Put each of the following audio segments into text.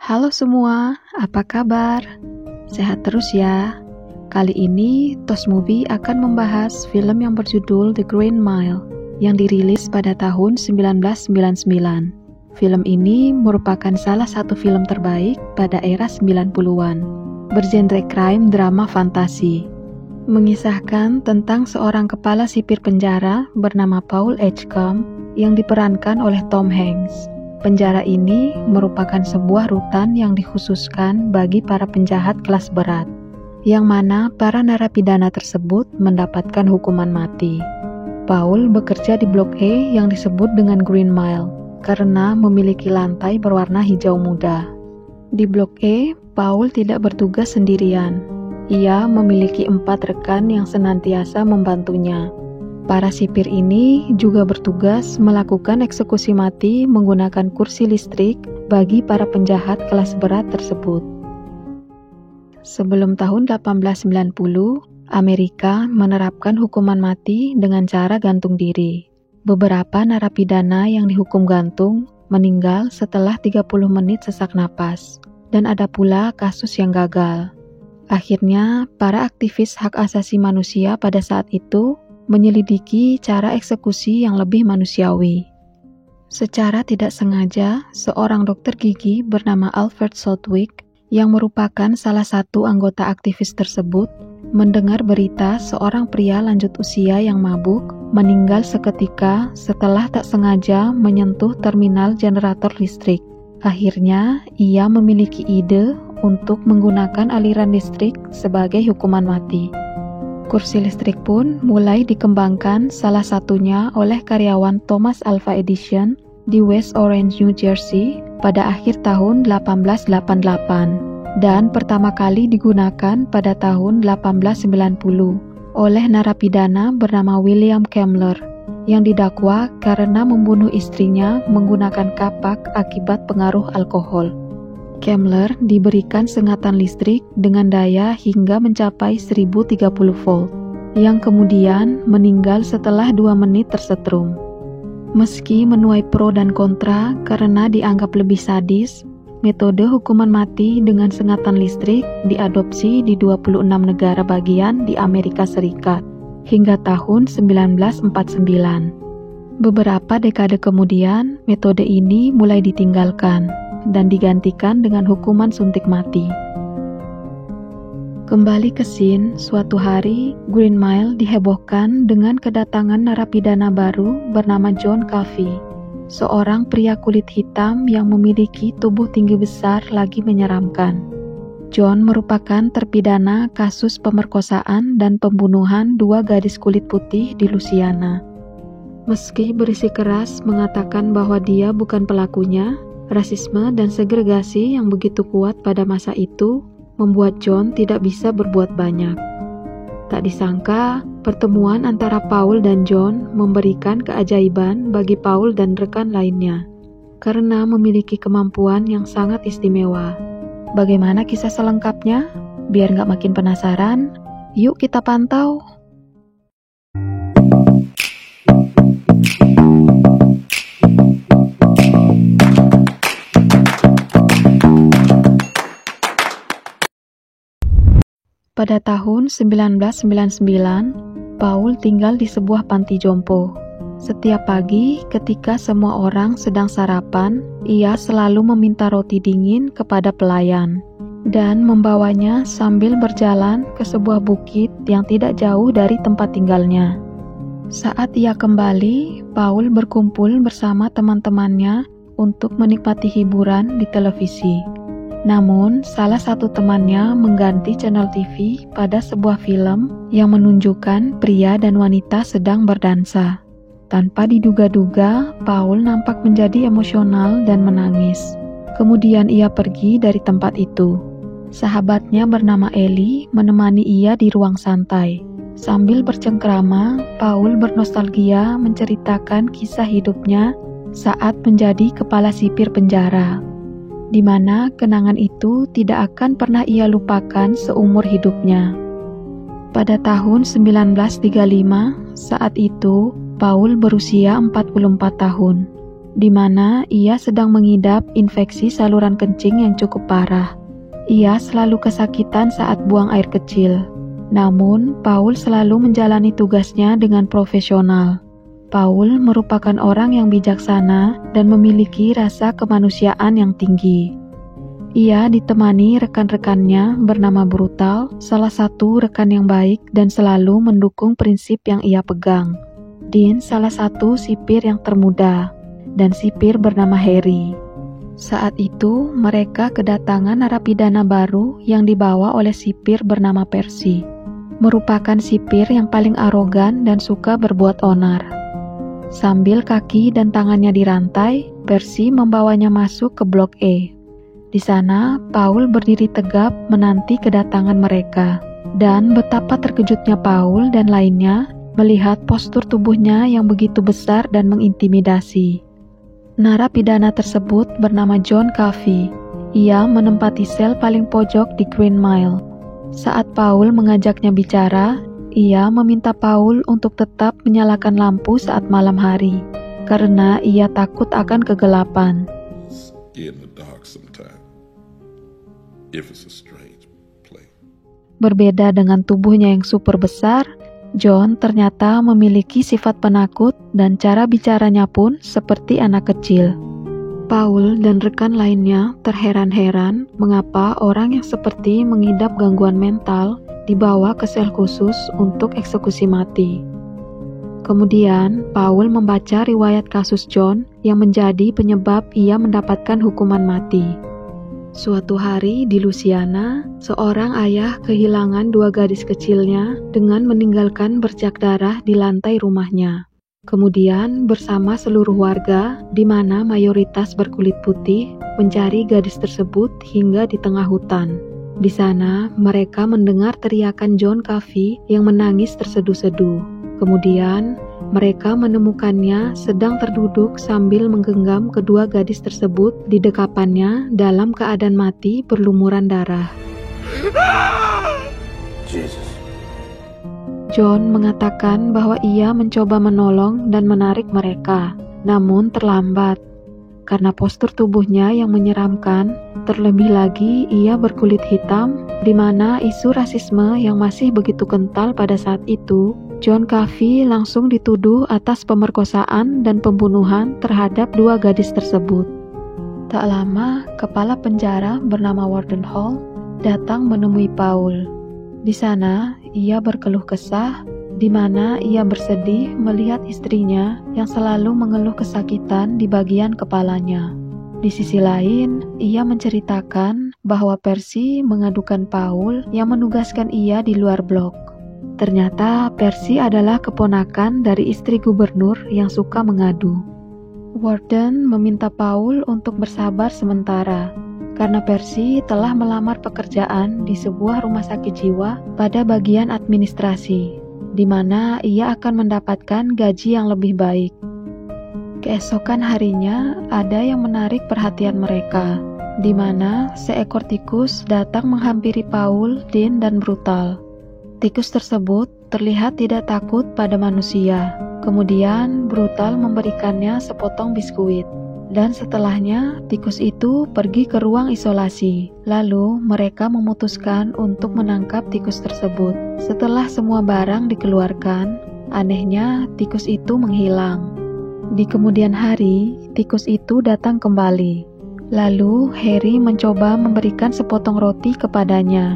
Halo semua, apa kabar? Sehat terus ya. Kali ini Tos Movie akan membahas film yang berjudul The Green Mile yang dirilis pada tahun 1999. Film ini merupakan salah satu film terbaik pada era 90-an, bergenre crime drama fantasi. Mengisahkan tentang seorang kepala sipir penjara bernama Paul Edgecombe yang diperankan oleh Tom Hanks. Penjara ini merupakan sebuah rutan yang dikhususkan bagi para penjahat kelas berat, yang mana para narapidana tersebut mendapatkan hukuman mati. Paul bekerja di Blok E yang disebut dengan Green Mile, karena memiliki lantai berwarna hijau muda. Di Blok E, Paul tidak bertugas sendirian. Ia memiliki 4 rekan yang senantiasa membantunya. Para sipir ini juga bertugas melakukan eksekusi mati menggunakan kursi listrik bagi para penjahat kelas berat tersebut. Sebelum tahun 1890, Amerika menerapkan hukuman mati dengan cara gantung diri. Beberapa narapidana yang dihukum gantung meninggal setelah 30 menit sesak napas, dan ada pula kasus yang gagal. Akhirnya, para aktivis hak asasi manusia pada saat itu menyelidiki cara eksekusi yang lebih manusiawi. Secara tidak sengaja, seorang dokter gigi bernama Alfred Southwick, yang merupakan salah satu anggota aktivis tersebut, mendengar berita seorang pria lanjut usia yang mabuk meninggal seketika setelah tak sengaja menyentuh terminal generator listrik. Akhirnya, ia memiliki ide untuk menggunakan aliran listrik sebagai hukuman mati. Kursi listrik pun mulai dikembangkan, salah satunya oleh karyawan Thomas Alva Edison di West Orange, New Jersey pada akhir tahun 1888 dan pertama kali digunakan pada tahun 1890 oleh narapidana bernama William Kemmler yang didakwa karena membunuh istrinya menggunakan kapak akibat pengaruh alkohol. Kemmler diberikan sengatan listrik dengan daya hingga mencapai 1030 volt, yang kemudian meninggal setelah 2 menit tersetrum. Meski menuai pro dan kontra karena dianggap lebih sadis, metode hukuman mati dengan sengatan listrik diadopsi di 26 negara bagian di Amerika Serikat hingga tahun 1949. Beberapa dekade kemudian, metode ini mulai ditinggalkan dan digantikan dengan hukuman suntik mati. Kembali ke scene, suatu hari Green Mile dihebohkan dengan kedatangan narapidana baru bernama John Coffey, seorang pria kulit hitam yang memiliki tubuh tinggi besar lagi menyeramkan. John merupakan terpidana kasus pemerkosaan dan pembunuhan 2 gadis kulit putih di Louisiana. Meski bersikeras mengatakan bahwa dia bukan pelakunya, rasisme dan segregasi yang begitu kuat pada masa itu membuat John tidak bisa berbuat banyak. Tak disangka, pertemuan antara Paul dan John memberikan keajaiban bagi Paul dan rekan lainnya, karena memiliki kemampuan yang sangat istimewa. Bagaimana kisah selengkapnya? Biar nggak makin penasaran, yuk kita pantau. Pada tahun 1999, Paul tinggal di sebuah panti jompo. Setiap pagi, ketika semua orang sedang sarapan, ia selalu meminta roti dingin kepada pelayan dan membawanya sambil berjalan ke sebuah bukit yang tidak jauh dari tempat tinggalnya. Saat ia kembali, Paul berkumpul bersama teman-temannya untuk menikmati hiburan di televisi. Namun, salah satu temannya mengganti channel TV pada sebuah film yang menunjukkan pria dan wanita sedang berdansa. Tanpa diduga-duga, Paul nampak menjadi emosional dan menangis. Kemudian ia pergi dari tempat itu. Sahabatnya bernama Ellie menemani ia di ruang santai. Sambil bercengkrama, Paul bernostalgia menceritakan kisah hidupnya saat menjadi kepala sipir penjara, di mana kenangan itu tidak akan pernah ia lupakan seumur hidupnya. Pada tahun 1935, saat itu Paul berusia 44 tahun. di mana ia sedang mengidap infeksi saluran kencing yang cukup parah. Ia selalu kesakitan saat buang air kecil. Namun, Paul selalu menjalani tugasnya dengan profesional. Paul merupakan orang yang bijaksana dan memiliki rasa kemanusiaan yang tinggi. Ia ditemani rekan-rekannya bernama Brutal, salah satu rekan yang baik dan selalu mendukung prinsip yang ia pegang. Dean salah satu sipir yang termuda, dan sipir bernama Harry. Saat itu, mereka kedatangan narapidana baru yang dibawa oleh sipir bernama Percy. Merupakan sipir yang paling arogan dan suka berbuat onar. Sambil kaki dan tangannya dirantai, Percy membawanya masuk ke blok E. Di sana, Paul berdiri tegap menanti kedatangan mereka. Dan betapa terkejutnya Paul dan lainnya melihat postur tubuhnya yang begitu besar dan mengintimidasi. Narapidana tersebut bernama John Coffey. Ia menempati sel paling pojok di Green Mile. Saat Paul mengajaknya bicara, ia meminta Paul untuk tetap menyalakan lampu saat malam hari, karena ia takut akan kegelapan. Berbeda dengan tubuhnya yang super besar, John ternyata memiliki sifat penakut dan cara bicaranya pun seperti anak kecil. Paul dan rekan lainnya terheran-heran mengapa orang yang seperti mengidap gangguan mental dibawa ke sel khusus untuk eksekusi mati. Kemudian, Paul membaca riwayat kasus John yang menjadi penyebab ia mendapatkan hukuman mati. Suatu hari di Louisiana, seorang ayah kehilangan 2 gadis kecilnya dengan meninggalkan bercak darah di lantai rumahnya. Kemudian bersama seluruh warga, di mana mayoritas berkulit putih, mencari gadis tersebut hingga di tengah hutan. Di sana, mereka mendengar teriakan John Coffey yang menangis terseduh-seduh. Kemudian, mereka menemukannya sedang terduduk sambil menggenggam kedua gadis tersebut di dekapannya dalam keadaan mati berlumuran darah. Jesus. John mengatakan bahwa ia mencoba menolong dan menarik mereka, namun terlambat. Karena postur tubuhnya yang menyeramkan, terlebih lagi ia berkulit hitam, di mana isu rasisme yang masih begitu kental pada saat itu, John Coffey langsung dituduh atas pemerkosaan dan pembunuhan terhadap 2 gadis tersebut. Tak lama, kepala penjara bernama Warden Hall datang menemui Paul. Di sana, ia berkeluh kesah, di mana ia bersedih melihat istrinya yang selalu mengeluh kesakitan di bagian kepalanya. Di sisi lain, ia menceritakan bahwa Percy mengadukan Paul yang menugaskan ia di luar blok. Ternyata Percy adalah keponakan dari istri gubernur yang suka mengadu. Warden meminta Paul untuk bersabar sementara, karena Percy telah melamar pekerjaan di sebuah rumah sakit jiwa pada bagian administrasi, di mana ia akan mendapatkan gaji yang lebih baik. Keesokan harinya, ada yang menarik perhatian mereka, di mana seekor tikus datang menghampiri Paul, Dean, dan Brutal. Tikus tersebut terlihat tidak takut pada manusia. Kemudian, Brutal memberikannya sepotong biskuit. Dan setelahnya, tikus itu pergi ke ruang isolasi. Lalu, mereka memutuskan untuk menangkap tikus tersebut. Setelah semua barang dikeluarkan, anehnya tikus itu menghilang. Di kemudian hari, tikus itu datang kembali. Lalu, Harry mencoba memberikan sepotong roti kepadanya.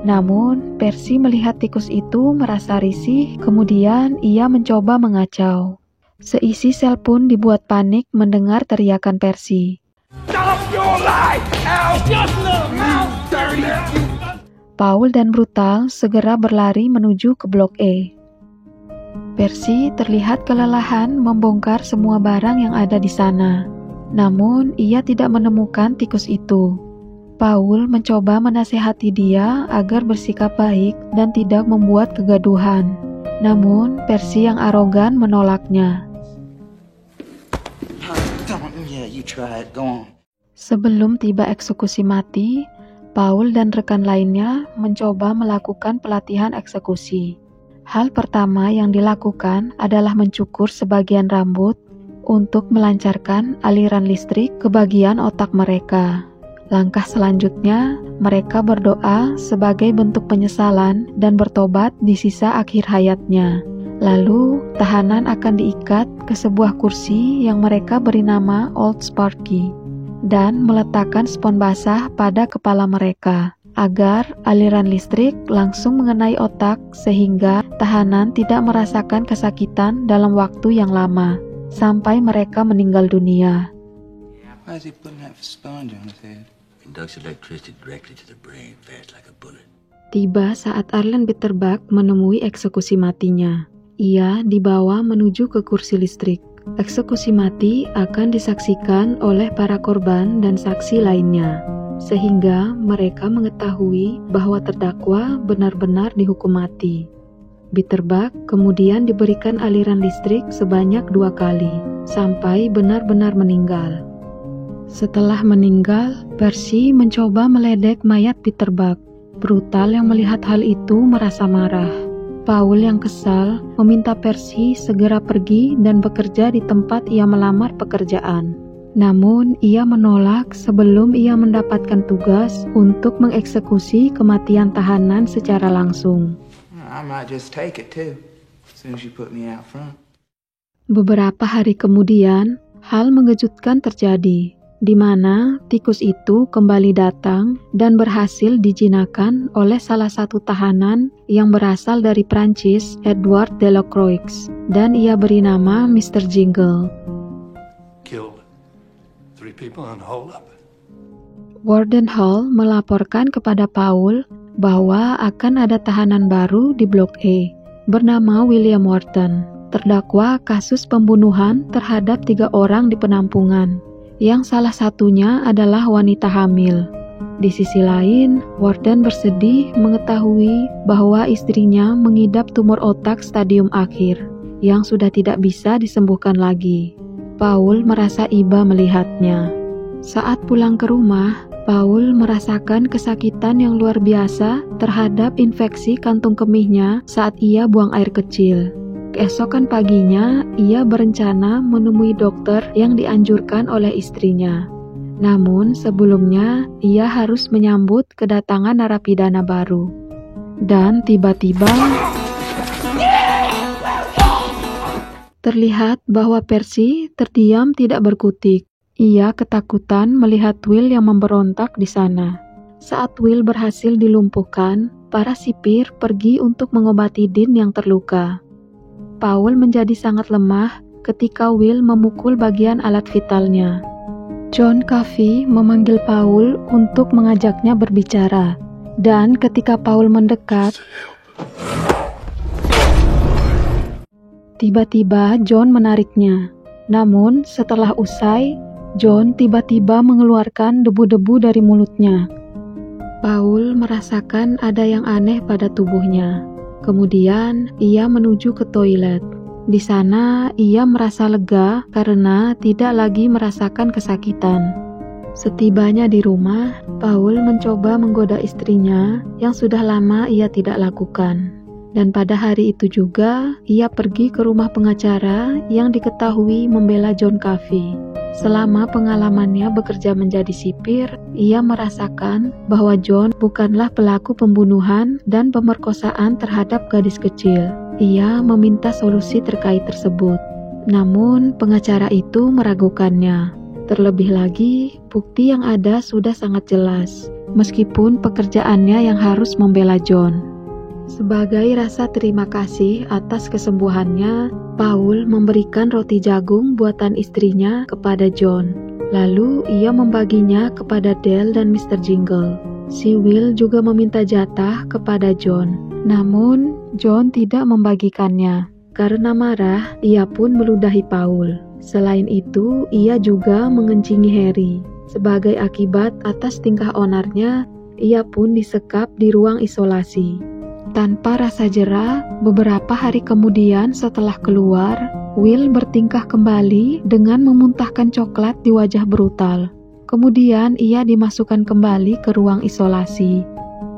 Namun, Percy melihat tikus itu merasa risih, kemudian ia mencoba mengacau. Seisi sel pun dibuat panik mendengar teriakan Percy. Paul dan Brutal segera berlari menuju ke blok E. Percy terlihat kelelahan membongkar semua barang yang ada di sana. Namun, ia tidak menemukan tikus itu. Paul mencoba menasehati dia agar bersikap baik dan tidak membuat kegaduhan. Namun, Percy yang arogan menolaknya. Sebelum tiba eksekusi mati, Paul dan rekan lainnya mencoba melakukan pelatihan eksekusi. Hal pertama yang dilakukan adalah mencukur sebagian rambut untuk melancarkan aliran listrik ke bagian otak mereka. Langkah selanjutnya, mereka berdoa sebagai bentuk penyesalan dan bertobat di sisa akhir hayatnya. Lalu, tahanan akan diikat ke sebuah kursi yang mereka beri nama Old Sparky dan meletakkan spons basah pada kepala mereka, agar aliran listrik langsung mengenai otak sehingga tahanan tidak merasakan kesakitan dalam waktu yang lama, sampai mereka meninggal dunia. Why is he putting that sponge on his head? Conducts electricity directly to the brain, fast like a bullet. Tiba saat Arlen Bitterbuck menemui eksekusi matinya. Ia dibawa menuju ke kursi listrik. Eksekusi mati akan disaksikan oleh para korban dan saksi lainnya, sehingga mereka mengetahui bahwa terdakwa benar-benar dihukum mati. Bitterbuck kemudian diberikan aliran listrik sebanyak 2 kali, sampai benar-benar meninggal. Setelah meninggal, Percy mencoba meledek mayat Bitterbuck. Brutal yang melihat hal itu merasa marah. Paul yang kesal meminta Percy segera pergi dan bekerja di tempat ia melamar pekerjaan. Namun, ia menolak sebelum ia mendapatkan tugas untuk mengeksekusi kematian tahanan secara langsung. I might just take it too, as soon as you put me out front. Beberapa hari kemudian, hal mengejutkan terjadi, di mana tikus itu kembali datang dan berhasil dijinakan oleh salah satu tahanan yang berasal dari Prancis, Edward Delacroix, dan ia beri nama Mr. Jingle. Killed 3 people and hold up. Warden Hall melaporkan kepada Paul bahwa akan ada tahanan baru di Blok E, bernama William Wharton, terdakwa kasus pembunuhan terhadap 3 orang di penampungan, yang salah satunya adalah wanita hamil. Di sisi lain, Warden bersedih mengetahui bahwa istrinya mengidap tumor otak stadium akhir yang sudah tidak bisa disembuhkan lagi. Paul merasa iba melihatnya. Saat pulang ke rumah, Paul merasakan kesakitan yang luar biasa terhadap infeksi kantung kemihnya saat ia buang air kecil. Keesokan paginya, ia berencana menemui dokter yang dianjurkan oleh istrinya. Namun sebelumnya, ia harus menyambut kedatangan narapidana baru. Dan tiba-tiba, terlihat bahwa Percy terdiam tidak berkutik. Ia ketakutan melihat Will yang memberontak di sana. Saat Will berhasil dilumpuhkan, para sipir pergi untuk mengobati Dean yang terluka. Paul menjadi sangat lemah ketika Will memukul bagian alat vitalnya. John Coffey memanggil Paul untuk mengajaknya berbicara, dan ketika Paul mendekat, tiba-tiba John menariknya. Namun setelah usai, John tiba-tiba mengeluarkan debu-debu dari mulutnya. Paul merasakan ada yang aneh pada tubuhnya. Kemudian, ia menuju ke toilet. Di sana, ia merasa lega karena tidak lagi merasakan kesakitan. Setibanya di rumah, Paul mencoba menggoda istrinya yang sudah lama ia tidak lakukan. Dan pada hari itu juga, ia pergi ke rumah pengacara yang diketahui membela John Coffey. Selama pengalamannya bekerja menjadi sipir, ia merasakan bahwa John bukanlah pelaku pembunuhan dan pemerkosaan terhadap gadis kecil. Ia meminta solusi terkait tersebut. Namun, pengacara itu meragukannya. Terlebih lagi, bukti yang ada sudah sangat jelas, meskipun pekerjaannya yang harus membela John. Sebagai rasa terima kasih atas kesembuhannya, Paul memberikan roti jagung buatan istrinya kepada John. Lalu ia membaginya kepada Dale dan Mr. Jingle. Si Will juga meminta jatah kepada John. Namun, John tidak membagikannya. Karena marah, ia pun meludahi Paul. Selain itu, ia juga mengencingi Harry. Sebagai akibat atas tingkah onarnya, ia pun disekap di ruang isolasi. Tanpa rasa jera, beberapa hari kemudian setelah keluar, Will bertingkah kembali dengan memuntahkan coklat di wajah brutal. Kemudian ia dimasukkan kembali ke ruang isolasi.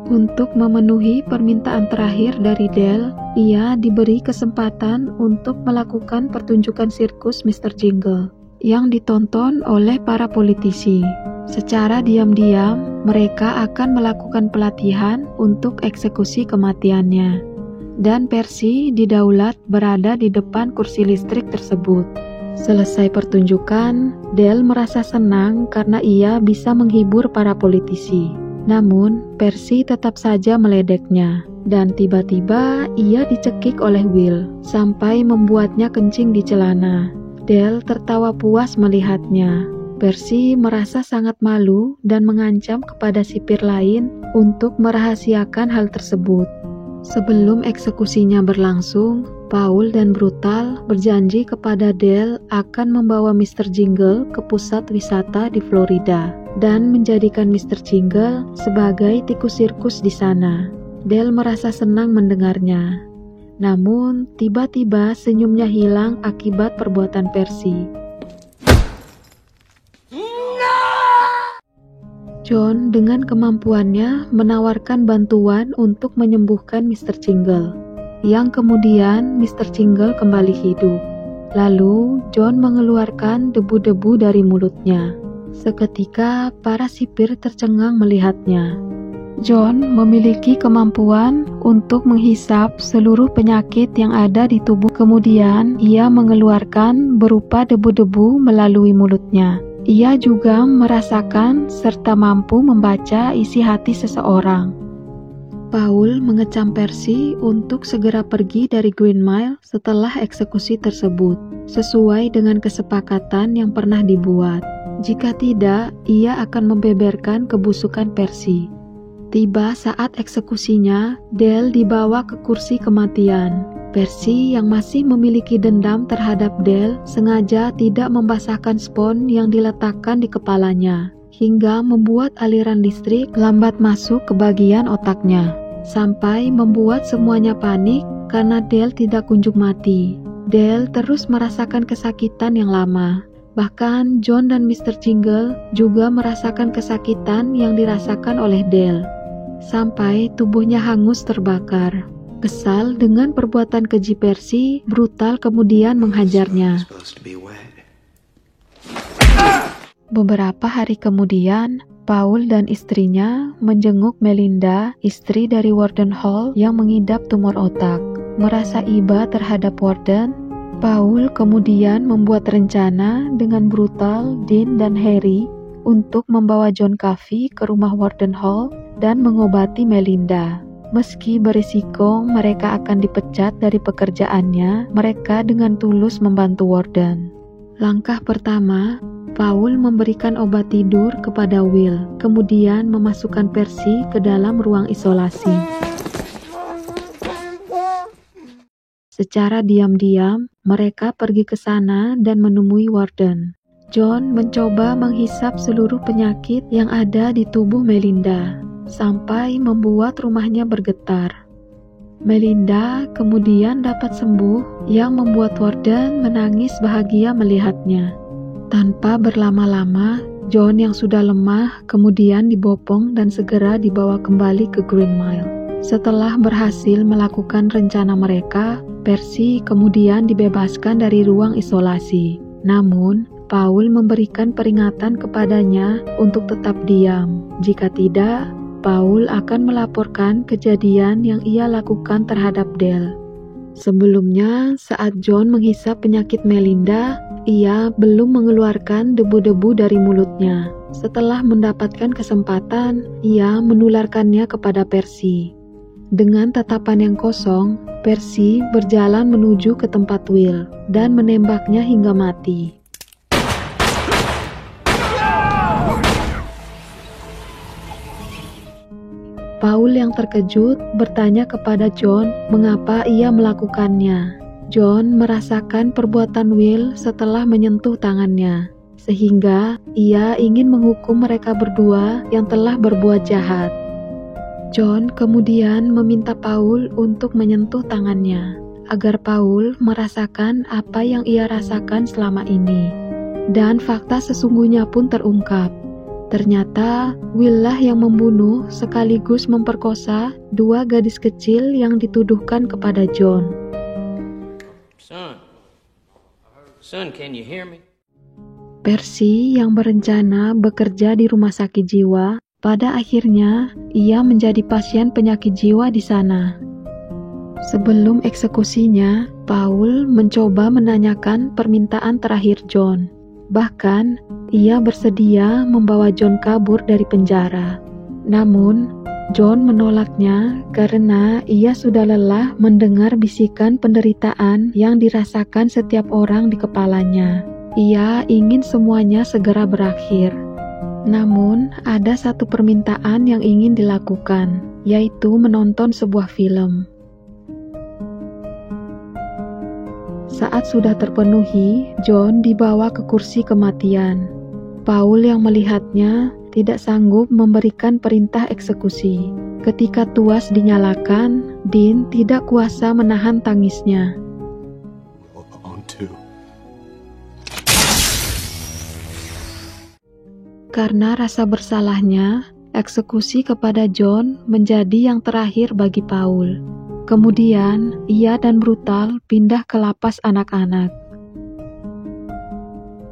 Untuk memenuhi permintaan terakhir dari Dale, ia diberi kesempatan untuk melakukan pertunjukan sirkus Mr. Jingle yang ditonton oleh para politisi. Secara diam-diam, mereka akan melakukan pelatihan untuk eksekusi kematiannya. Dan Percy didaulat berada di depan kursi listrik tersebut. Selesai pertunjukan, Dale merasa senang karena ia bisa menghibur para politisi. Namun, Percy tetap saja meledeknya. Dan tiba-tiba ia dicekik oleh Will, sampai membuatnya kencing di celana. Dale tertawa puas melihatnya. Percy merasa sangat malu dan mengancam kepada sipir lain untuk merahasiakan hal tersebut. Sebelum eksekusinya berlangsung, Paul dan Brutal berjanji kepada Dale akan membawa Mr. Jingle ke pusat wisata di Florida dan menjadikan Mr. Jingle sebagai tikus sirkus di sana. Dale merasa senang mendengarnya. Namun, tiba-tiba senyumnya hilang akibat perbuatan Percy. John dengan kemampuannya menawarkan bantuan untuk menyembuhkan Mr. Jingle, yang kemudian Mr. Jingle kembali hidup. Lalu, John mengeluarkan debu-debu dari mulutnya. Seketika, para sipir tercengang melihatnya. John memiliki kemampuan untuk menghisap seluruh penyakit yang ada di tubuh. Kemudian, ia mengeluarkan berupa debu-debu melalui mulutnya. Ia juga merasakan serta mampu membaca isi hati seseorang. Paul mengecam Percy untuk segera pergi dari Green Mile setelah eksekusi tersebut, sesuai dengan kesepakatan yang pernah dibuat. Jika tidak, ia akan membeberkan kebusukan Percy. Tiba saat eksekusinya, Dale dibawa ke kursi kematian. Percy yang masih memiliki dendam terhadap Dale sengaja tidak membasahkan spons yang diletakkan di kepalanya, hingga membuat aliran listrik lambat masuk ke bagian otaknya, sampai membuat semuanya panik karena Dale tidak kunjung mati. Dale terus merasakan kesakitan yang lama. Bahkan John dan Mr. Jingle juga merasakan kesakitan yang dirasakan oleh Dale, sampai tubuhnya hangus terbakar. Kesal dengan perbuatan keji Percy, Brutal kemudian menghajarnya. Beberapa hari kemudian, Paul dan istrinya menjenguk Melinda, istri dari Warden Hall yang mengidap tumor otak. Merasa iba terhadap Warden, Paul kemudian membuat rencana dengan Brutal, Dean, dan Harry untuk membawa John Coffey ke rumah Warden Hall dan mengobati Melinda. Meski berisiko mereka akan dipecat dari pekerjaannya, mereka dengan tulus membantu Warden. Langkah pertama, Paul memberikan obat tidur kepada Will, kemudian memasukkan Percy ke dalam ruang isolasi. Secara diam-diam, mereka pergi ke sana dan menemui Warden. John mencoba menghisap seluruh penyakit yang ada di tubuh Melinda, sampai membuat rumahnya bergetar. Melinda kemudian dapat sembuh, yang membuat Warden menangis bahagia melihatnya. Tanpa berlama-lama, John yang sudah lemah kemudian dibopong dan segera dibawa kembali ke Green Mile. Setelah berhasil melakukan rencana mereka, Percy kemudian dibebaskan dari ruang isolasi. Namun, Paul memberikan peringatan kepadanya untuk tetap diam. Jika tidak, Paul akan melaporkan kejadian yang ia lakukan terhadap Dale. Sebelumnya, saat John menghisap penyakit Melinda, ia belum mengeluarkan debu-debu dari mulutnya. Setelah mendapatkan kesempatan, ia menularkannya kepada Percy. Dengan tatapan yang kosong, Percy berjalan menuju ke tempat Will dan menembaknya hingga mati. Paul yang terkejut bertanya kepada John mengapa ia melakukannya. John merasakan perbuatan Will setelah menyentuh tangannya, sehingga ia ingin menghukum mereka berdua yang telah berbuat jahat. John kemudian meminta Paul untuk menyentuh tangannya, agar Paul merasakan apa yang ia rasakan selama ini. Dan fakta sesungguhnya pun terungkap. Ternyata Will lah yang membunuh sekaligus memperkosa 2 gadis kecil yang dituduhkan kepada John. Son, can you hear me? Percy yang berencana bekerja di rumah sakit jiwa, pada akhirnya ia menjadi pasien penyakit jiwa di sana. Sebelum eksekusinya, Paul mencoba menanyakan permintaan terakhir John. Bahkan, ia bersedia membawa John kabur dari penjara. Namun, John menolaknya karena ia sudah lelah mendengar bisikan penderitaan yang dirasakan setiap orang di kepalanya. Ia ingin semuanya segera berakhir. Namun, ada satu permintaan yang ingin dilakukan, yaitu menonton sebuah film. Saat sudah terpenuhi, John dibawa ke kursi kematian. Paul yang melihatnya tidak sanggup memberikan perintah eksekusi. Ketika tuas dinyalakan, Dean tidak kuasa menahan tangisnya. Karena rasa bersalahnya, eksekusi kepada John menjadi yang terakhir bagi Paul. Kemudian, ia dan Brutal pindah ke lapas anak-anak.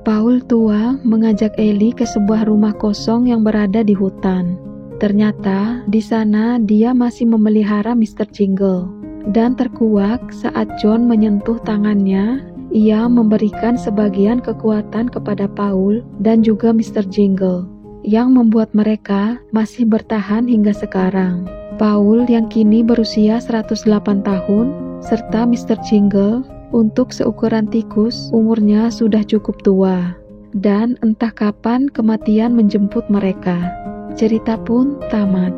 Paul tua mengajak Ellie ke sebuah rumah kosong yang berada di hutan. Ternyata, di sana dia masih memelihara Mr. Jingle. Dan terkuak saat John menyentuh tangannya, ia memberikan sebagian kekuatan kepada Paul dan juga Mr. Jingle, yang membuat mereka masih bertahan hingga sekarang. Paul yang kini berusia 108 tahun, serta Mr. Jingle untuk seukuran tikus umurnya sudah cukup tua. Dan entah kapan kematian menjemput mereka. Cerita pun tamat.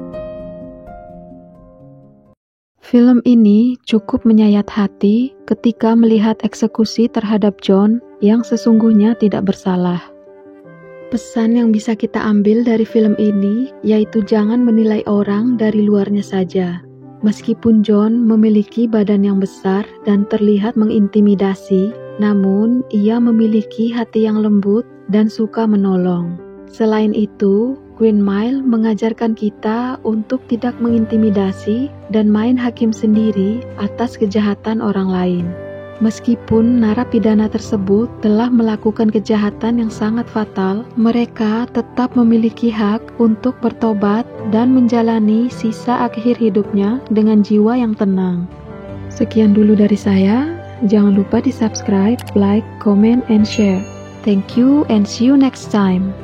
Film ini cukup menyayat hati ketika melihat eksekusi terhadap John yang sesungguhnya tidak bersalah. Pesan yang bisa kita ambil dari film ini yaitu jangan menilai orang dari luarnya saja. Meskipun John memiliki badan yang besar dan terlihat mengintimidasi, namun ia memiliki hati yang lembut dan suka menolong. Selain itu, Green Mile mengajarkan kita untuk tidak mengintimidasi dan main hakim sendiri atas kejahatan orang lain. Meskipun narapidana tersebut telah melakukan kejahatan yang sangat fatal, mereka tetap memiliki hak untuk bertobat dan menjalani sisa akhir hidupnya dengan jiwa yang tenang. Sekian dulu dari saya. Jangan lupa di subscribe, like, comment, and share. Thank you and see you next time.